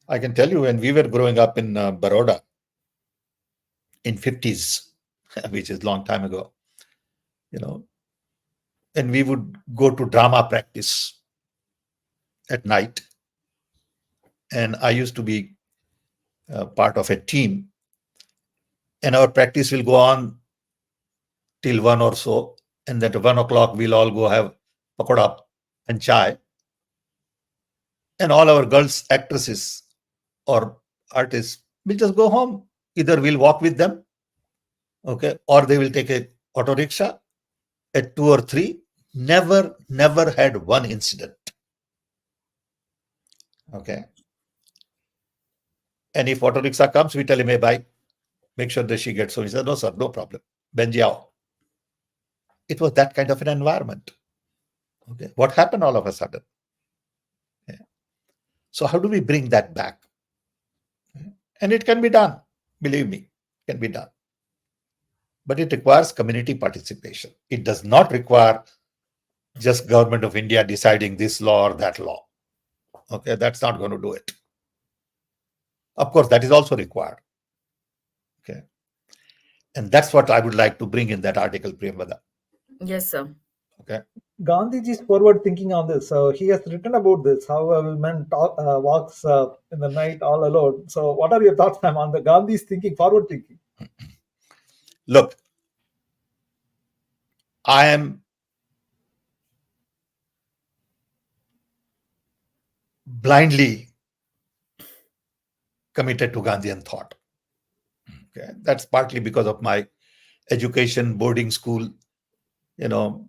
I can tell you when we were growing up in Baroda in 50s, which is a long time ago, and we would go to drama practice at night. And I used to be part of a team. And our practice will go on till 1 or so. And then at 1 o'clock, we'll all go have pakoda and chai. And all our girls, actresses or artists will just go home. Either we'll walk with them, okay, or they will take a auto rickshaw at 2 or 3. Never had one incident. Okay. And if auto rickshaw comes, we tell him, hey, bye. Make sure that she gets home. He says, no, sir, no problem. Benjiao. It was that kind of an environment. Okay. What happened all of a sudden? Okay. So how do we bring that back? And it can be done. Believe me, it can be done. But it requires community participation. It does not require just government of India deciding this law or that law. Okay, that's not going to do it. Of course, that is also required. Okay. And that's what I would like to bring in that article, Priyamvada. Yes, sir. Okay. Gandhiji's forward thinking on this. So he has written about this, how a woman walks in the night all alone. So what are your thoughts, ma'am, on the Gandhi's thinking, forward thinking? Look, I am blindly committed to Gandhian thought. Okay. That's partly because of my education, boarding school, you know.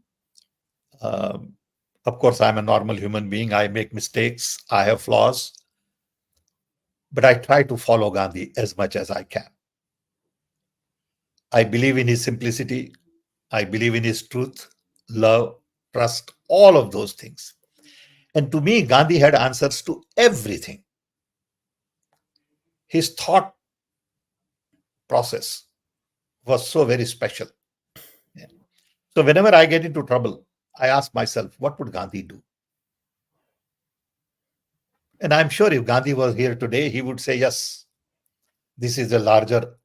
Of course, I'm a normal human being. I make mistakes. I have flaws. But I try to follow Gandhi as much as I can. I believe in his simplicity. I believe in his truth, love, trust, all of those things. And to me, Gandhi had answers to everything. His thought process was so very special. Yeah. So whenever I get into trouble, I ask myself, what would Gandhi do? And I'm sure if Gandhi was here today, he would say, yes, this is a larger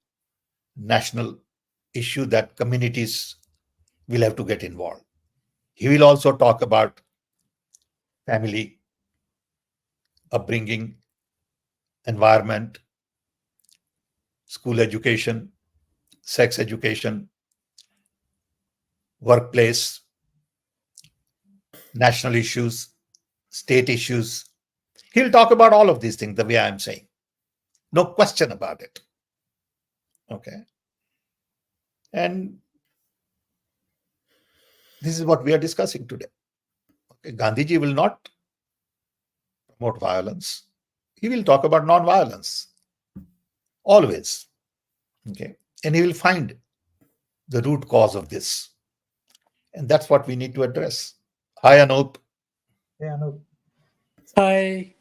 national issue that communities will have to get involved. He will also talk about family, upbringing, environment, school education, sex education, workplace, national issues, state issues. He'll talk about all of these things the way I'm saying. No question about it. Okay. And this is what we are discussing today. Okay. Gandhiji will not promote violence. He will talk about non-violence. Always. Okay. And he will find the root cause of this. And that's what we need to address. Hi, Anup. Yeah, Anup. Hi.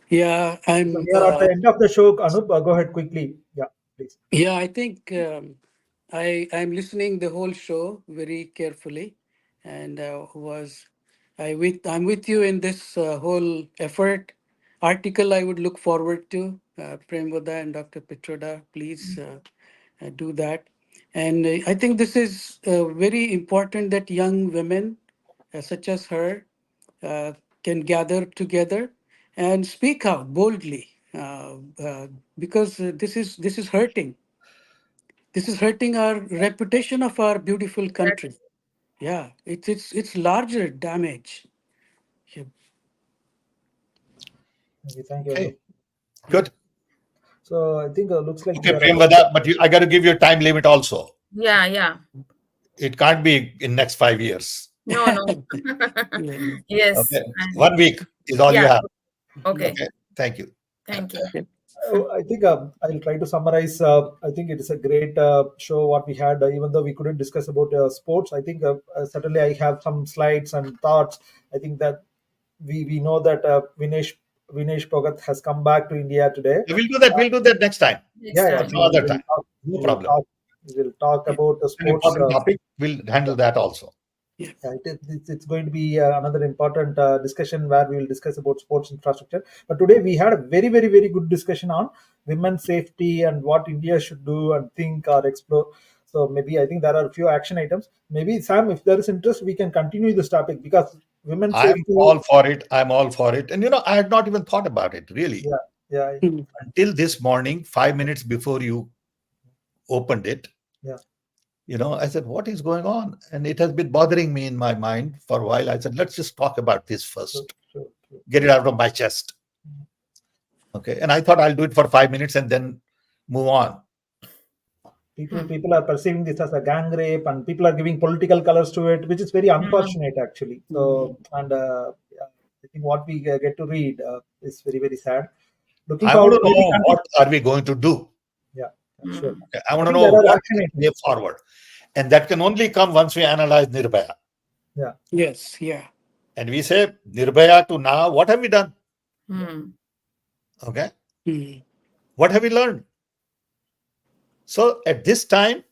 Yeah, So I'm. we are at the end of the show. Anup, go ahead quickly. Yeah, please. Yeah, I think I'm listening the whole show very carefully, and I'm with you in this whole effort. Article I would look forward to. Premvoda and Dr. Pitroda, please do that. And I think this is very important that young women such as her can gather together and speak out boldly because this is hurting. This is hurting our reputation of our beautiful country. Yeah, it's larger damage. Yeah. Thank you, Anup. Okay. Good. So I think looks like Okay, we are Premvada, but I got to give you a time limit also. Yeah. It can't be in next 5 years. No. Yeah. Yes. Okay. And 1 week is all you yeah. have. Okay. Okay. Thank you. Thank you. I think I'll try to summarize. I think it is a great show what we had, even though we couldn't discuss about sports. I think certainly I have some slides and thoughts. I think that we know that Vinesh Phogat has come back to India today. We'll do that. We'll do that next time. Next Yeah, time. Some other time. No problem. We'll talk about the An sports. important topic. We'll handle that also. Yeah, it's going to be another important discussion where we will discuss about sports infrastructure. But today we had a very, very, very good discussion on women's safety and what India should do and think or explore. So maybe I think there are a few action items. Maybe Sam, if there is interest, we can continue this topic because women's I'm safety. all for it. I'm all for it. And I had not even thought about it really. Yeah. Until this morning, 5 minutes before you opened it. Yeah. I said, what is going on? And it has been bothering me in my mind for a while. I said, let's just talk about this first. Sure. Get it out of my chest. Okay. And I thought I'll do it for 5 minutes and then move on. People are perceiving this as a gang rape and people are giving political colors to it, which is very unfortunate actually. So, and I think what we get to read is very, very sad. Looking I want forward to know what are we going to do. Yeah, sure. Okay. I want to I know think there are what action is the way forward. And that can only come once we analyze Nirbhaya. Yeah. Yes. Yeah. And we say, Nirbhaya to now, what have we done? Hmm. Okay. Hmm. What have we learned? So at this time,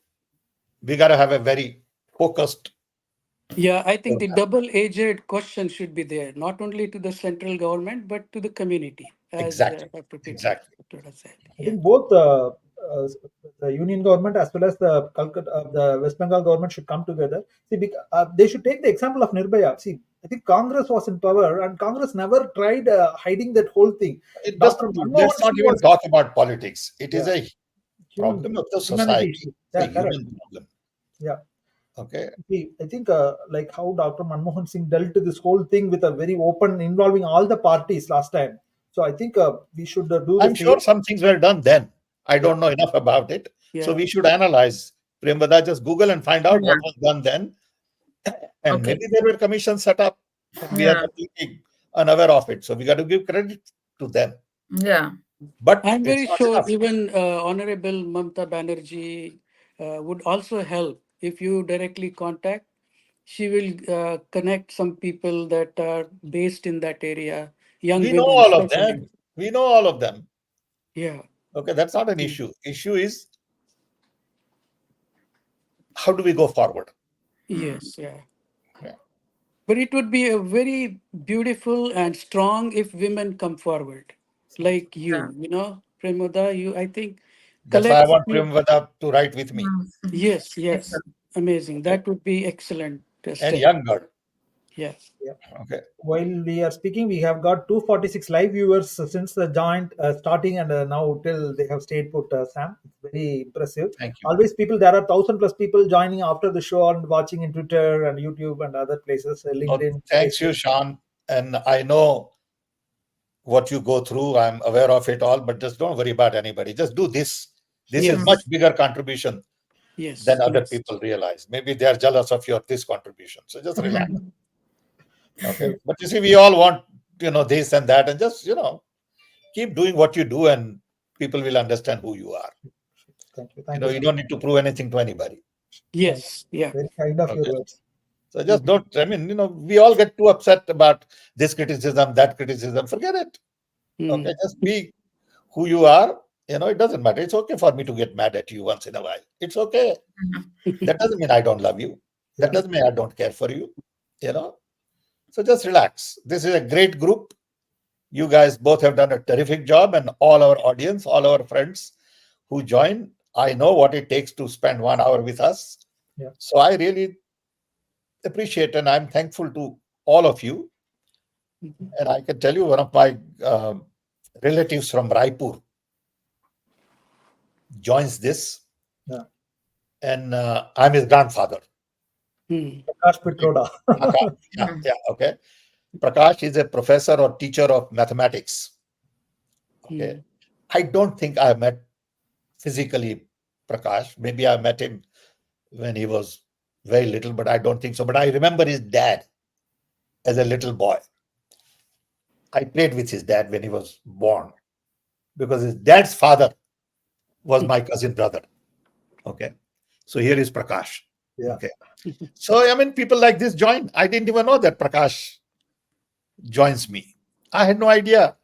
we got to have a very focused. Yeah, I think the program. double-edged question should be there, not only to the central government, but to the community, as Exactly. Dr. Exactly. Pitroda said. I Yeah. think both the union government as well as the West Bengal government should come together. See, they should take the example of Nirbhaya. See, I think Congress was in power, and Congress never tried hiding that whole thing. It Dr. doesn't. Manmohan Let's not Singh even was talk about politics. It is Yeah. a problem of the humanity society. issue. It's a Yeah, correct. human problem. Yeah. Okay. See, I think like how Dr. Manmohan Singh dealt with this whole thing with a very open, involving all the parties last time. So I think we should do the I'm same. sure some things were done then. I don't know enough about it. So Yeah. we should analyze. Premvada, just Google and find out Yeah. what was done then. And Okay. maybe there were commissions set up. We are Yeah. completely unaware of it. So we got to give credit to them. Yeah. But I'm it's very not sure enough. even Honorable Mamta Banerjee would also help if you directly contact. She will connect some people that are based in that area, young We know women all of especially. them. We know all of them. Yeah. Okay, that's not an Mm. issue. Issue is how do we go forward? Yes. Yeah. Yeah. But it would be a very beautiful and strong if women come forward, like Yeah. you know, Premoda, you, I think, That's why I want collectively. Premvada to write with me. Yes, yes. Amazing. That would be excellent. And Step. young girl. Yes. Okay. While we are speaking, we have got 246 live viewers since the joint starting, and now till they have stayed put. Sam, it's very impressive. Thank you. Always people, there are 1,000+ people joining after the show and watching in Twitter and YouTube and other places, So LinkedIn. thanks you, Sean. And I know what you go through. I'm aware of it all, but just don't worry about anybody. Just do this. This Yes. is much bigger contribution Yes. than other Yes. people realize. Maybe they are jealous of your this contribution. So just relax. Okay. But you see, we all want, this and that, and just, keep doing what you do, and people will understand who you are. Thank you. You Thank know, you. you don't need to prove anything to anybody. Yes. Yeah. Very kind of your Okay. words. So just don't, we all get too upset about this criticism, that criticism. Forget it. Mm. Okay. Just be who you are. It doesn't matter. It's okay for me to get mad at you once in a while. It's okay. That doesn't mean I don't love you. That doesn't mean I don't care for you. So just relax. This is a great group. You guys both have done a terrific job, and all our audience, all our friends who join, I know what it takes to spend 1 hour with us. Yeah. So I really appreciate, and I'm thankful to all of you. Mhm. And I can tell you, one of my relatives from Raipur joins this. Yeah. And I'm his grandfather. Mm. Prakash Pitroda. Prakash. Yeah, okay. Prakash is a professor or teacher of mathematics. Okay. Mm. I don't think I met physically Prakash. Maybe I met him when he was very little, but I don't think so. But I remember his dad as a little boy. I played with his dad when he was born because his dad's father was my cousin brother. Okay. So here is Prakash. Yeah. Okay. So, people like this join. I didn't even know that Prakash joins me. I had no idea,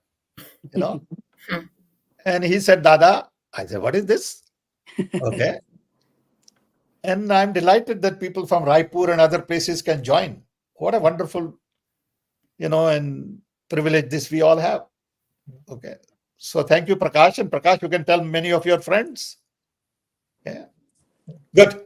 And he said, Dada. I said, what is this? Okay. And I'm delighted that people from Raipur and other places can join. What a wonderful, and privilege this we all have. Okay. So thank you, Prakash. And Prakash, you can tell many of your friends. Yeah. Good.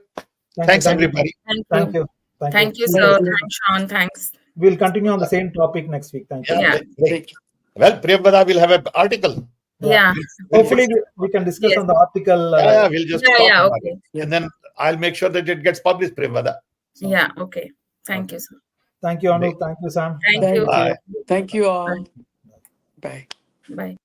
Thanks, everybody. Thank you. Thank you, sir. Thanks, Sean. Thanks. We'll continue on the same topic next week. Thank you. Yeah. Great. Thank you. Well, Priyambada will have an article. Yeah. Hopefully, we can discuss Yes. on the article. Yeah, we'll just talk Yeah. about Okay. it. And then I'll make sure that it gets published, Priyambada. Yeah. Okay. Thank you, sir. Thank you, Anu. Thank you, Sam. Thank Thank you. Bye. you. Thank you all. Bye. Bye.